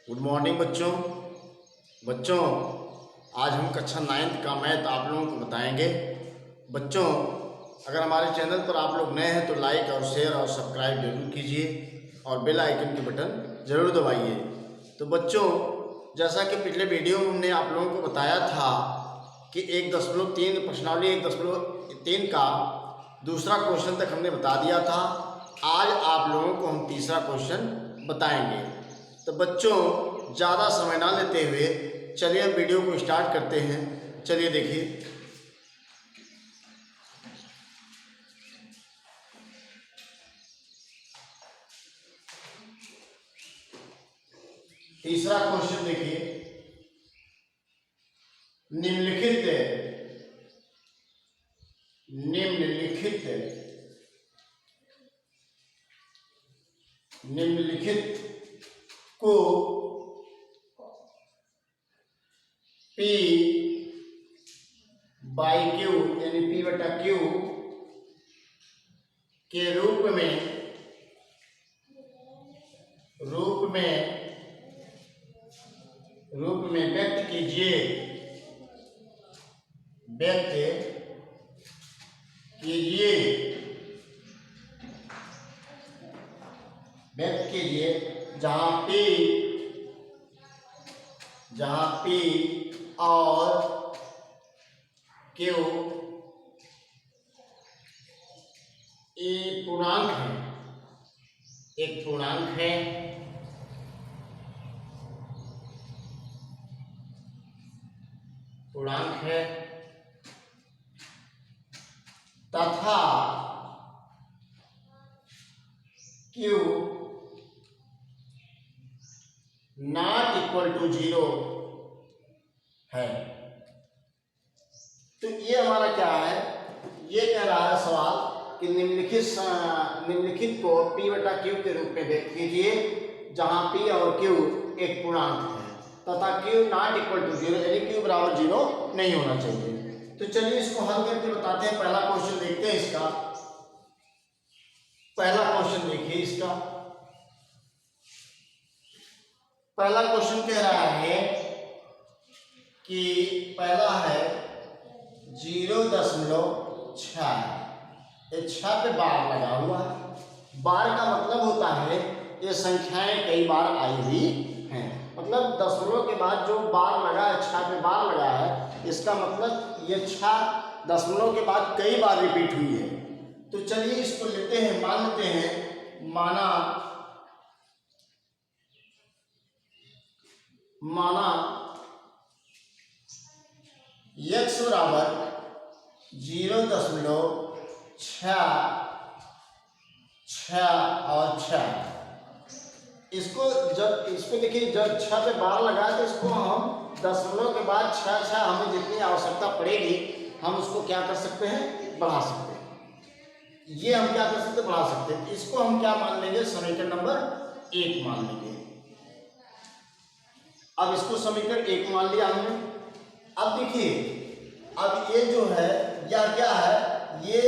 Good morning बच्चों आज हम कक्षा 9th का मैथ आप लोगों को बताएंगे। बच्चों, अगर हमारे चैनल पर आप लोग नए हैं तो लाइक और शेयर और सब्सक्राइब जरूर कीजिए और बेल आइकन के बटन ज़रूर दबाइए। तो बच्चों, जैसा कि पिछले वीडियो में हमने आप लोगों को बताया था कि 1.3 प्रश्नावली 1.3 का दूसरा क्वेश्चन तक हमने बता दिया था। आज आप लोगों को हम तीसरा क्वेश्चन बताएंगे। तो बच्चों, ज़्यादा समय ना लेते हुए चलिए हम वीडियो को स्टार्ट करते हैं। चलिए देखिए, तीसरा क्वेश्चन देखिए। निम्नलिखित को P बाई Q यानी P बटा Q के रूप में व्यक्त कीजिए। जहां P और Q एक पूर्णांक है तथा Q नॉट इक्वल टू 0 है। तो ये हमारा क्या है, ये कह रहा है सवाल कि निम्नलिखित को P बटा Q के रूप में व्यक्त कीजिए जहां P और Q एक पूर्णांक है तथा Q नॉट इक्वल टू 0 यानी Q बराबर 0 नहीं होना चाहिए। तो चलिए इसको हल करके बताते हैं। पहला क्वेश्चन देखते हैं इसका। पहला क्वेश्चन देखिए इसका। पहला क्वेश्चन कह रहा है कि पहला है 0.6, 6 पे बार लगा हुआ है। बार का मतलब होता है ये संख्याएं कई बार आई हुई हैं। मतलब दशमलव के बाद जो बार लगा है, 6 पे बार लगा है, इसका मतलब ये 6 दशमलव के बाद कई बार रिपीट हुई है। तो चलिए इसको लेते हैं, मान लेते हैं। माना x बराबर 0.6 और 6। इसको देखिए, जब 6 पे बार लगा तो इसको हम दशमलव के बाद 6 हमें जितनी आवश्यकता पड़ेगी हम उसको क्या कर सकते हैं, बढ़ा सकते हैं। ये हम क्या कर सकते हैं, बढ़ा सकते हैं। इसको हम क्या मान लेंगे, समीकरण नंबर 1 मान लेंगे। अब इसको समीकरण 1 मान लिया हमने। अब देखिए, अब ये जो है यह क्या है, ये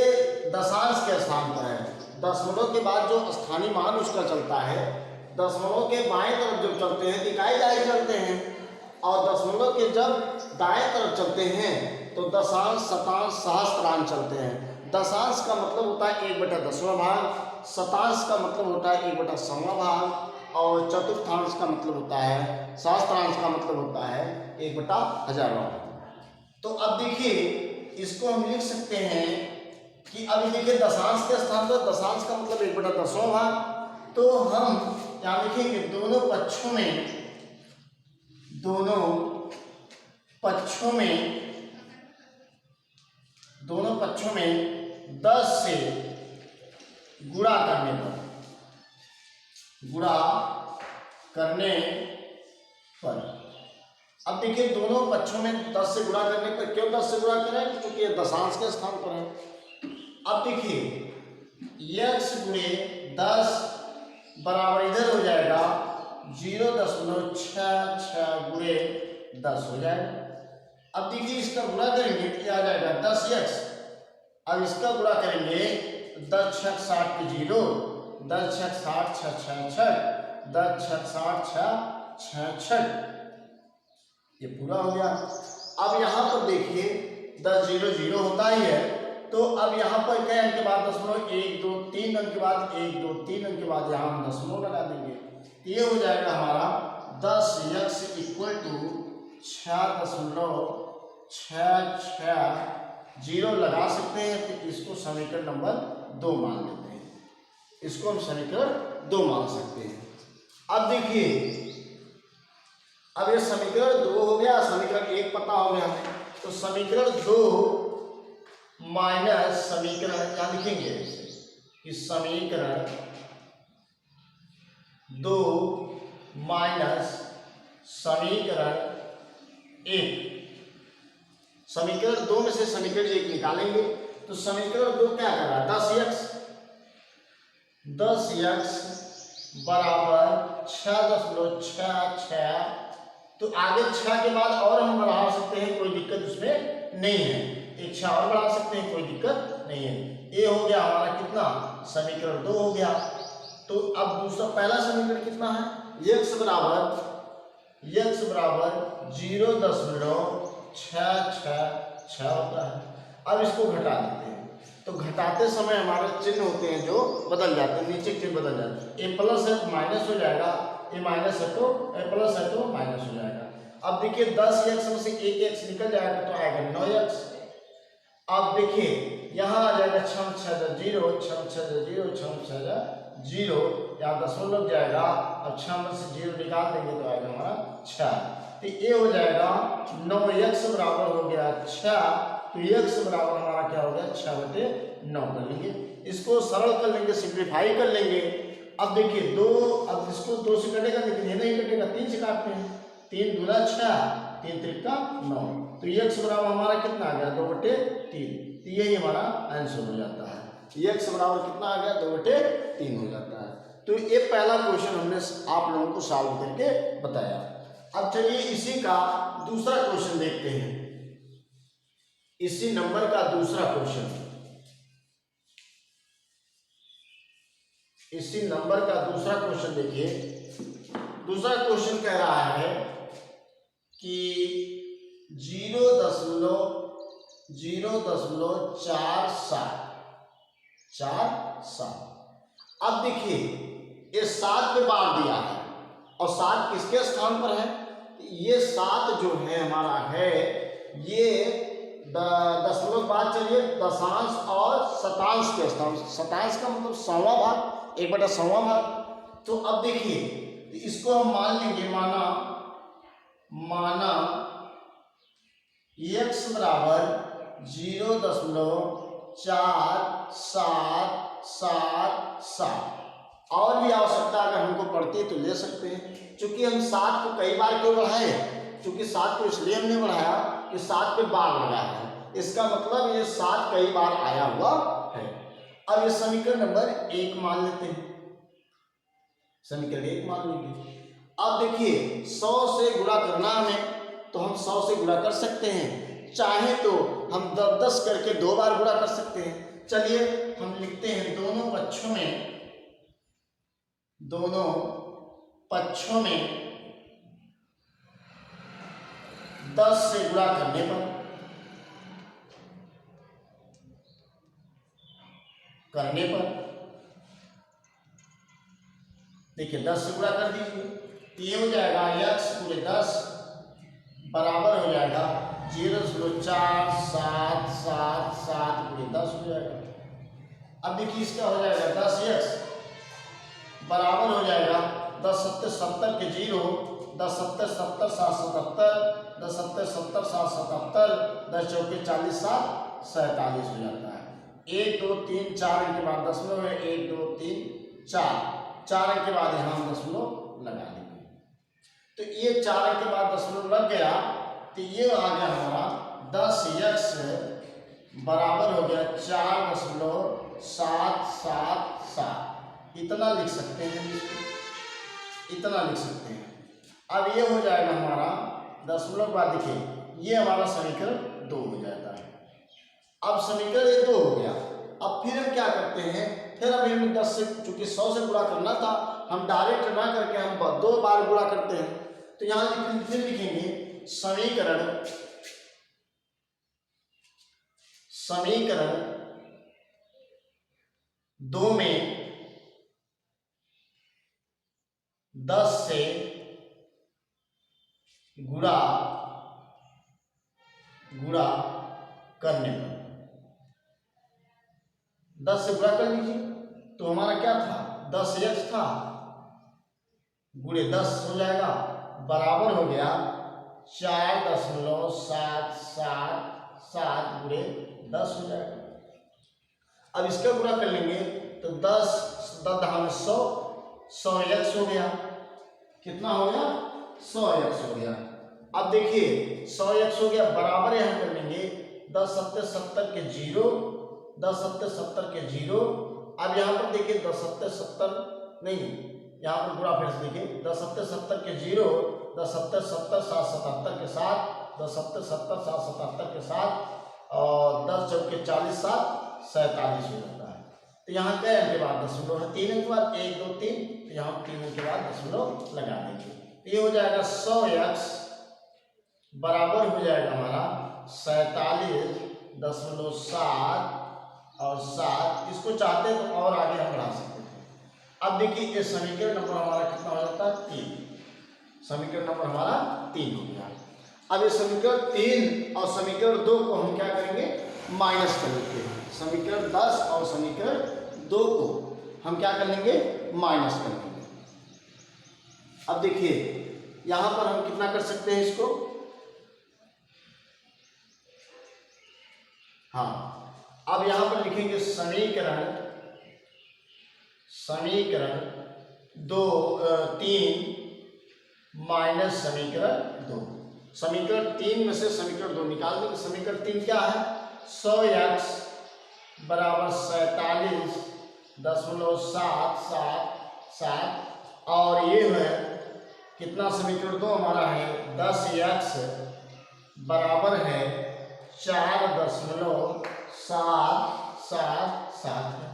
दशांश के स्थान पर है। दशमलव के बाद जो स्थानीय मान उसका चलता है, दशमलव के बाएं तरफ जब चलते हैं तो इकाई दहाई चलते हैं, और दशमलव के जब दाएं तरफ चलते हैं तो दशांश, शतांश, सहस्त्रांश चलते हैं। दशांश का मतलब होता है 1/10वां भाग, शतांश का मतलब होता है 1/100वां भाग, और चतुर्थांश का मतलब होता है, सहस्त्रांश का मतलब होता है 1/1000वां। तो अब देखिए, इसको हम लिख सकते हैं कि अब देखिए दशांश के स्थान पर, दशांश का मतलब 1/10वां भाग। तो हम क्या लिखेंगे, दोनों पक्षों में 10 से गुणा करने पर अब देखिए, दोनों पक्षों में 10 से गुणा करने पर, क्यों 10 से गुणा करें, क्योंकि ये दशांश के स्थान पर है। अब देखिए x गुणे 10 बराबर इधर हो जाएगा 0.66 गुणे 10 हो जाएगा। अब देखिए इसका गुणा करेंगे तो आ जाएगा 10x। अब इसका गुणा करेंगे 10 छक 60 के 0, 10 छक 60 6 6 10 छक 60 6 66, ये पूरा हो गया। अब यहाँ पर देखिए 10 0 0 होता ही है, तो अब यहाँ पर कई अंक के बाद दशमलव 1 2 3 अंक के बाद 1 2 3 अंक के बाद यहाँ हम दशमलव लगा देंगे। ये हो जाएगा हमारा 10x इक्वल टू 6.66 लगा सकते हैं। तो इसको समीकरण नंबर 2 मान लेते हैं, इसको हम समीकरण 2 मान सकते हैं। अब देखिए, अब ये समीकरण 2 हो गया, समीकरण 1 पता हो गया हमें, तो समीकरण 2 माइनस समीकरण क्या लिखेंगे कि समीकरण 2 माइनस समीकरण 1, समीकरण 2 में से समीकरण 1 निकालेंगे। तो समीकरण 2 क्या कर रहा है, 10x बराबर 6.66, तो आगे 6 के बाद और हम बढ़ा सकते हैं, कोई दिक्कत उसमें नहीं है, एक 6 और बढ़ा सकते हैं, कोई दिक्कत नहीं है। ये हो गया हमारा कितना, समीकरण 2 हो गया। तो अब दूसरा पहला समीकरण कितना है, x बराबर 0.666 होता है। अब इसको घटा देते हैं, तो घटाते समय हमारे चिन्ह होते हैं जो बदल जाते हैं, नीचे चिन्ह बदल जाते हैं, ए प्लस है तो माइनस हो जाएगा, ए माइनस है तो ए प्लस है तो माइनस हो जाएगा। अब देखिए 10x में से एक x निकल जाएगा तो आएगा 9x। अब देखिए यहाँ आ जाएगा 6 6 0 6 6 0 6 6 0, यहाँ दशमलव लग जाएगा। अब 6 में से 0 निकाल देंगे तो आएगा हमारा 6, तो ये हो जाएगा 9x बराबर हो गया 6, तो x बराबर हमारा क्या हो गया 6/9 कर लेंगे, इसको सरल कर लेंगे, सिंप्लीफाई कर लेंगे। अब देखिए 2, अब इसको 2 से कटेगा लेकिन ये नहीं कटेगा, 3 से काटते हैं, 3 दूना 6 3 त्रिका 9, तो x बराबर हमारा कितना आ गया 2/3, तो यही हमारा आंसर हो जाता है। x बराबर कितना आ गया 2/3 हो जाता है। तो ये पहला क्वेश्चन हमने आप लोगों को सॉल्व करके बताया। अब चलिए इसी का दूसरा क्वेश्चन देखते हैं, इसी नंबर का दूसरा क्वेश्चन, इसी नंबर का दूसरा क्वेश्चन देखिए। दूसरा क्वेश्चन कह रहा है कि 0.47 अब देखिए ये 7 पे बार दिया है और 7 किसके स्थान पर है, ये 7 जो है हमारा है ये दशमलव बाद चलिए दशांश और शतांश के स्थान, शतांश का मतलब 100वां भाग, 1/100वां भाग। तो अब देखिए इसको हम मान लेंगे, माना x बराबर 0.4777, और भी आवश्यकता अगर हमको पड़ती है तो ले सकते हैं, क्योंकि हम 7 को कई बार क्यों बढ़ाए, क्योंकि 7 को इसलिए हमने बढ़ाया कि 7 पे बार लगा है, इसका मतलब ये 7 कई बार आया हुआ है। अब ये समीकरण नंबर 1 मान लेते हैं, समीकरण 1 मान लेंगे। अब देखिए 100 से गुणा करना हमें, तो हम 100 से गुणा कर सकते हैं, चाहे तो हम 10 करके 2 बार गुणा कर सकते हैं। चलिए हम लिखते हैं दोनों पक्षों में 10 से गुणा करने पर देखिए 10 से गुणा कर दीजिए, तो ये हो जाएगा x पूरे 10 बराबर हो जाएगा 0.4777 पूरे 10 हो जाएगा। अब देखिए इसका हो जाएगा 10x बराबर हो जाएगा 10 7 70 के 0, 10 7 70 7 77, 10 7 70 7 77, 10 चौके 40 7 47 हो जाता है। 1 2 3 4 के बाद दशमलव है, 1 2 3 4 के बाद यहाँ हम दशमलव लगा देंगे, तो ये 4 के बाद दशमलव लग गया, तो ये आ गया हमारा 10x बराबर हो गया 4.777, इतना लिख सकते हैं, इतना लिख सकते हैं। अब ये हो जाएगा हमारा दशमलव बाद, देखिए ये हमारा समीकरण 2 हो जाता है। अब समीकरण ये 2 हो गया। अब फिर हम क्या करते हैं, फिर अभी हम 10 से, चूंकि 100 से गुणा करना था, हम डायरेक्ट ना करके हम 2 बार गुणा करते हैं, तो यहां फिर लिखेंगे समीकरण 2 में 10 से गुणा करने पर 10 से गुणा कर लीजिए तो हमारा क्या था 10x था गुणे 10 हो जाएगा बराबर हो गया 4.777 गुणे 10 हो जाएगा। अब इसका गुणा कर लेंगे तो 10 100 100x हो गया। कितना हो गया 100x हो गया। अब देखिए 100x हो गया बराबर यहां कर लेंगे 10 सत्ते 70 के 0 10 सत्ते 70 के 0। अब यहाँ पर देखिए 10 सत्ते 70 नहीं यहाँ पर पूरा फिर से देखिए 10 सत्ते 70 के 0 10 सत्ते 70 7 77 के 7 10 सत्ते 70 7 77 के 7 और 10 चौके 40 7 47 हो जाता है। तो यहाँ क्या अंक के बाद दशमलव है 3 अंक के बाद 1 2 3 तो यहाँ 3 अंक के बाद दशमलव लगा देंगे तो ये हो जाएगा 100x बराबर हो जाएगा हमारा 47.7 और 7। इसको चाहते हैं तो और आगे हम बढ़ा सकते हैं। अब देखिए ये समीकरण नंबर हमारा कितना हो जाता है 3। समीकरण नंबर हमारा 3 हो गया। अब ये समीकरण 3 और समीकरण 2 को हम क्या करेंगे माइनस कर लेते हैं। समीकरण 10 और समीकरण 2 को हम क्या कर लेंगे माइनस कर लेंगे। अब देखिए यहां पर हम कितना कर सकते हैं इसको हाँ अब यहां पर लिखेंगे समीकरण 3 माइनस समीकरण 2। समीकरण 3 में से समीकरण 2 निकाल देंगे। समीकरण 3 क्या है 100x बराबर 47.777 और ये है कितना समीकरण 2 हमारा है 10x बराबर है 4.777 है।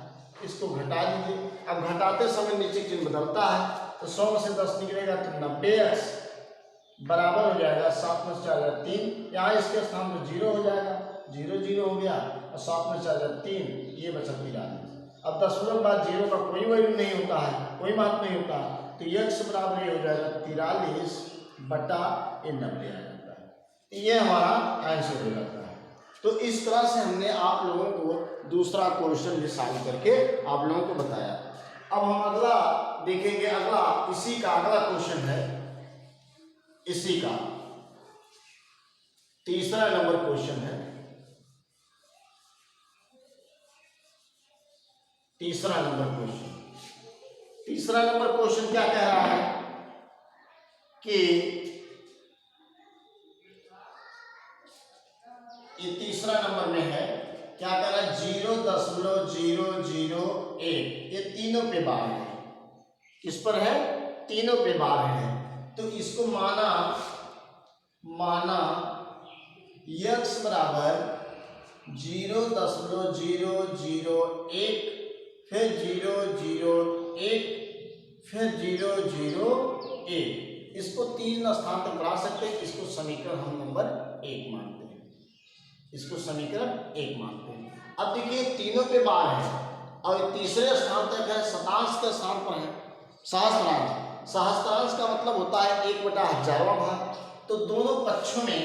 इसको घटा दीजिए। अब घटाते समय नीचे चिन्ह बदलता है तो 100 में से 10 निकलेगा तो 90x बराबर हो जाएगा 7 में 4 3। यहाँ इसके स्थान पर 0 हो जाएगा 0 0 हो गया और 7 में 4 3 ये बचा 43। अब दशमलव के बाद 0 का कोई वैल्यू नहीं होता है कोई महत्व नहीं होता तो x बराबर ये हो जाएगा 43/90 आ जाता है। ये हमारा आंसर हो जाता है। तो इस तरह से हमने आप लोगों को दूसरा क्वेश्चन भी सॉल्व करके आप लोगों को बताया। अब हम अगला देखेंगे। अगला इसी का अगला क्वेश्चन है इसी का तीसरा नंबर क्वेश्चन है। तीसरा नंबर क्वेश्चन क्या कह रहा है कि ये तीसरा नंबर में है क्या कह रहा है 0.001 ये तीनों पे बार है। किस पर है तीनों पे बार है। तो इसको माना x बराबर 0.001 फिर 001 फिर 001 इसको 3 स्थान तक बढ़ा सकते हैं। इसको समीकरण हम नंबर 1 मानते हैं। इसको समीकरण 1 मानते हैं। अब देखिए तीनों पे बार है और तीसरे स्थान तक है शतांश के स्थान पर है सहस्त्रांश। सहस्त्रांश का मतलब होता है 1/1000वां भाग। तो दोनों पक्षों में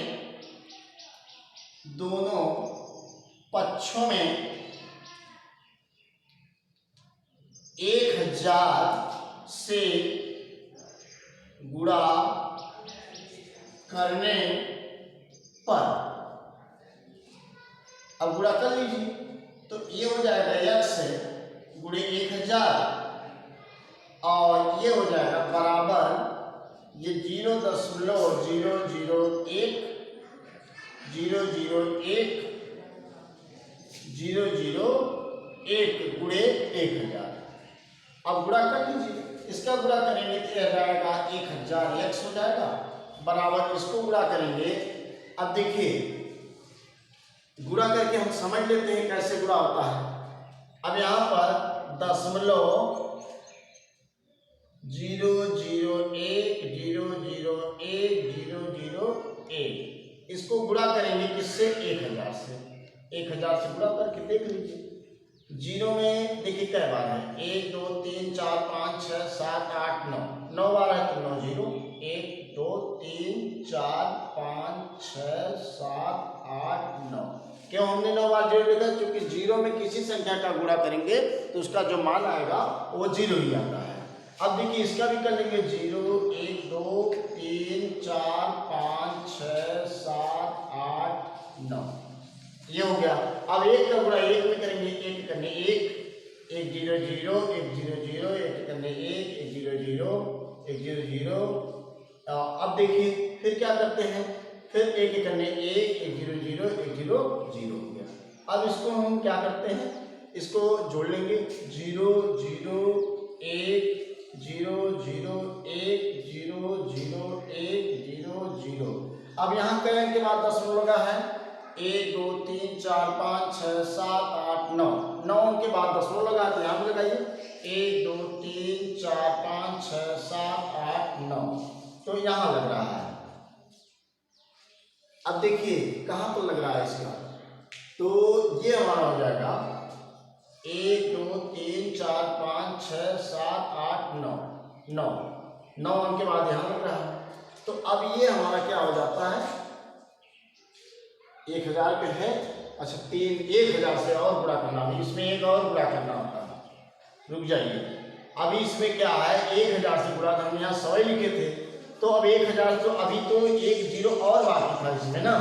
1000 से गुणा करने पर अब गुणा कर लीजिए तो ये हो जाएगा x गुणे 1000 और ये हो जाएगा बराबर ये 0.001 गुणे 1000। अब गुणा कर लीजिए। इसका गुणा करेंगे तो यह जाएगा 1000x हो जाएगा बराबर इसको गुणा करेंगे। अब देखिए गुणा करके हम समझ लेते हैं कैसे गुणा होता है। अब यहाँ पर 0.001 इसको गुणा करेंगे किससे? 1000 से। 1000 से गुणा करके देख लीजिए। जीरो में देखिए क्या बार है, 1 2 3 4 5 6 7 8 9, 9 बार है तो 9 जीरो। 1 2 3 4 5 6 7 8 9। क्यों हमने 9 बार जीरो लिखा? क्योंकि जीरो में किसी संख्या का गुणा करेंगे तो उसका जो मान आएगा वो जीरो ही आता है। अब देखिए इसका भी कर लेंगे। 0 1 2 3 4 5 6 7 8 9, ये हो गया। अब एक का गुणा एक में करेंगे, एक करने एक, 1 0 0 1 0 0, एक करने एक, 1 0 0 1 0 0। अब देखिए फिर क्या करते हैं, फिर एक करने एक, 1 0 0 1 0 0 हो गया। अब इसको हम क्या करते हैं, इसको जोड़ लेंगे। 0 0 1 0 0 1 0 0 1 0 0। अब यहाँ करने के बाद दशमलव लगा है। 1 2 3 4 5 6 7 8 9, 9 के बाद दशमलव लगा तो यहाँ पे लगाइए। 1 2 3 4 5 6 7 8 9, तो यहाँ लग रहा है। अब देखिए कहाँ पर लग रहा है इसका, तो ये हमारा हो जाएगा 1 2 3 4 5 6 7 8 9, 9 9 के बाद यहाँ लग रहा है। तो अब ये हमारा क्या हो जाता है, 1000 पे है। अच्छा 1000 से और गुणा करना, अभी इसमें एक और गुणा करना होता है। रुक जाइए, अभी इसमें क्या है, 1000 से गुणा हम यहाँ 100 लिखे थे, तो अब 1000 तो अभी तो एक जीरो और बाकी था इसमें ना,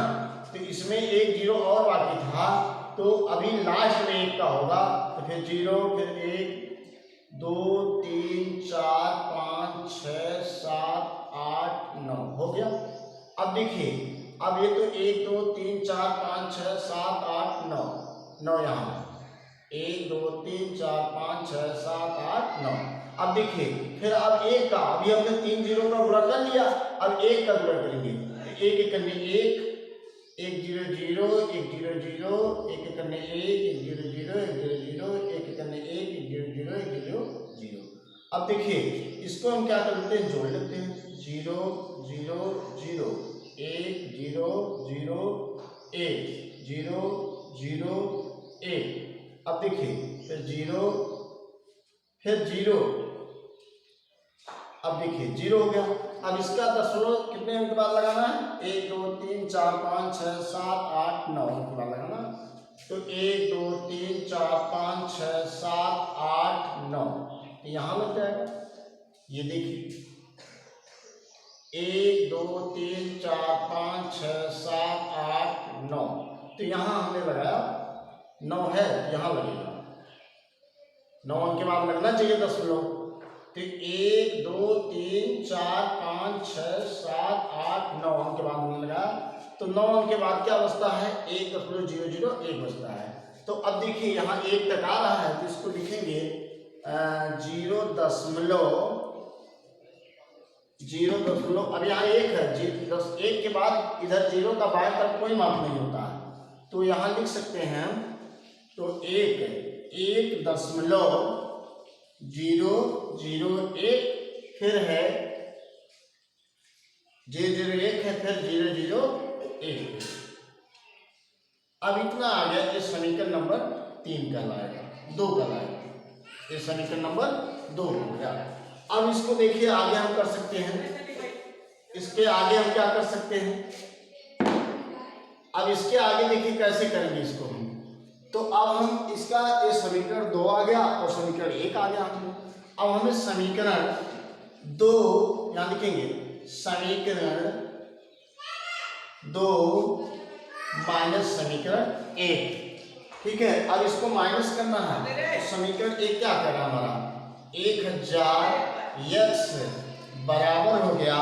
तो इसमें एक जीरो और बाकी था, तो अभी लास्ट में एक का होगा, तो फिर 0 फिर 1 2 3 4 5 6 7 8 9 हो गया। अब देखिए अब ये तो 1 2 3 4 5 6 7 8 9, 9 यहाँ 1 2 3 4 5 6 7 8 9। अब देखिए फिर अब एक का, अभी हमने 3 जीरो का गुणा कर लिया, अब एक का गुणा करेंगे। एक करने एक, 1 0 0 1 0 0, एक करने एक 0 0 1 0 0, एक करने एक 0 0 1 0 0। अब देखिए इसको हम क्या कर लेते हैं, जोड़ लेते हैं। 0 0 0 1 0 0 1 0 0 1। अब देखिए फिर 0 फिर 0, अब देखिए 0 हो गया। अब इसका दशमलव कितने अंक के बाद लगाना है, 1 2 3 4 5 6 7 8 9 के बाद लगाना। तो 1 2 3 4 5 6 7 8 9, तो यहाँ लग जाएगा। ये देखिए 1 2 3 4 5 6 7 8 9, तो यहाँ हमने लगाया 9 है, यहाँ लगेगा 9 के बाद लगना चाहिए दशमलव। तो 1 2 3 4 5 6 7 8 9 के बाद हमने लगाया, तो 9 के बाद क्या बचता है, 1.001 बचता है। तो अब देखिए यहाँ 1 तक आ रहा है, तो इसको लिखेंगे 0.0, अब यहाँ 1 है, 1 के बाद इधर 0 का बाएं तरफ कोई माप नहीं होता है, तो यहाँ लिख सकते हैं। तो 1.001 फिर है 001 है, फिर 001। अब इतना आ गया, ये समीकरण नंबर 3 कहलाएगा, 2 कहलाएगा, ये समीकरण नंबर 2 हो गया। अब इसको देखिए आगे हम कर सकते हैं, इसके आगे हम क्या कर सकते हैं, अब इसके आगे देखिए कैसे करेंगे इसको हम। तो अब हम इसका ये समीकरण 2 आ गया और समीकरण 1 आ गया हमने। अब हमें समीकरण 2 यहाँ लिखेंगे, समीकरण 2 माइनस समीकरण 1, ठीक है। अब इसको माइनस करना है, तो समीकरण 1 क्या कर रहा है हमारा, 1000x बराबर हो गया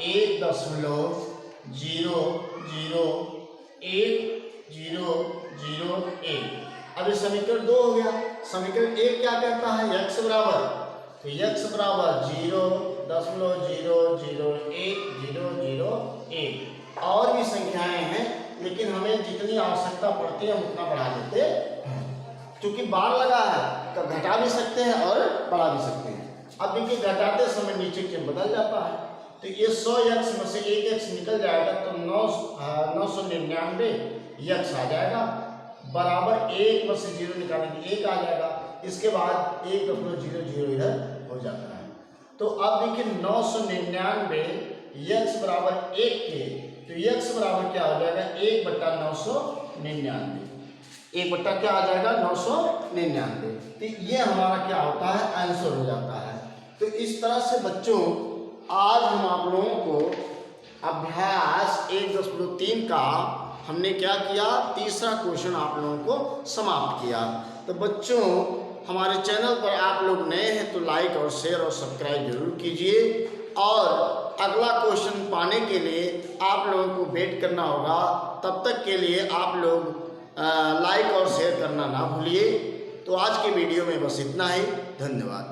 1.001 अब ये समीकरण 2 हो गया। समीकरण 1 क्या कहता है, x बराबर, तो x बराबर 0.0001001। और भी संख्याएं हैं, लेकिन हमें जितनी आवश्यकता पड़ती है हम उतना बढ़ा देते हैं, क्योंकि बार लगा है तो घटा भी सकते हैं और बढ़ा भी सकते हैं। अब देखिए घटाते समय नीचे चिन्ह बदल जाता है, तो ये 100x में से एक x निकल जाएगा तो 999 x आ जाएगा, बराबर 1 में से 0 निकालेंगे 1 आ जाएगा। इसके बाद 1.00 इधर हो जाता है। तो अब देखिए 999 x बराबर 1 के, तो x बराबर क्या हो जाएगा 1/999, 1 क्या आ जाएगा 999। तो ये हमारा क्या होता है आंसर हो जाता है। तो इस तरह से बच्चों आज हम आप लोगों को अभ्यास 1.3 का हमने क्या किया, तीसरा क्वेश्चन आप लोगों को समाप्त किया। तो बच्चों हमारे चैनल पर आप लोग नए हैं तो लाइक और शेयर और सब्सक्राइब जरूर कीजिए, और अगला क्वेश्चन पाने के लिए आप लोगों को वेट करना होगा। तब तक के लिए आप लोग लाइक और शेयर करना ना भूलिए। तो आज के वीडियो में बस इतना ही, धन्यवाद।